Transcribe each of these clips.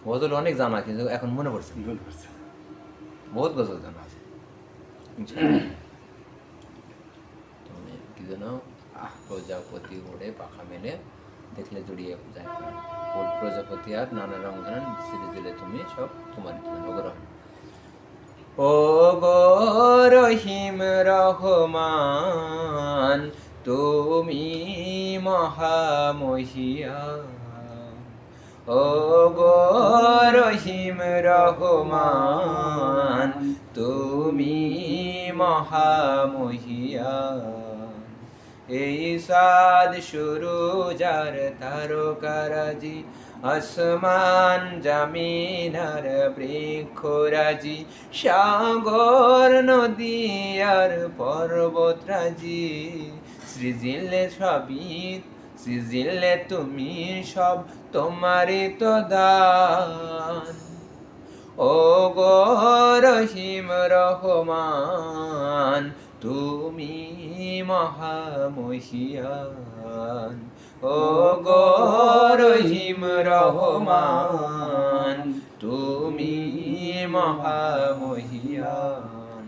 গজল অনেক জানা, কিন্তু এখন মনে পড়ছে না। ভুল করছে। বহুত গজল জানা আছে ইনশাআল্লাহ। তুমি কি যেন, প্রজাপতি ওড়ে পাখা মেলে, দেখলে জড়িয়ে যায় প্রাণ, ফুল প্রজাপতি আর নানা রং ধারণ, সিঁড়ি দিলে তুমি সব তোমার গ্রহণ। ও গো রহিম রহমান, তুমি মহামহিয়ান। ও গো রহিম রহমান, তুমি মহামহিয়ান। এই সাদ শুরু যার তারকারাজি, আসমান জামিন আর বৃক্ষরাজি, সাগর নদী আর পর্বতরাজি, সৃজিলে সবই, সৃজিলে তুমি সব, তোমারই তো দান। ও গো রহিম রহমান, তুমি মহামহিয়ান। ও গো রহিম রহমান, তুমি মহামহিয়ান।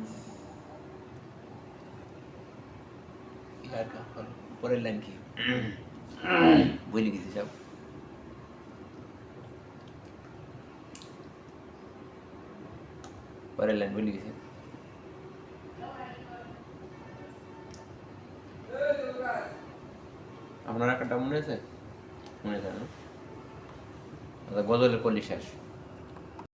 পরের লাইন কি বলে গেছি সব। পরের লাইন বলে গেছি। আপনার একটা মনে আছে? মনে আছে না? গজলের কলি শেষ।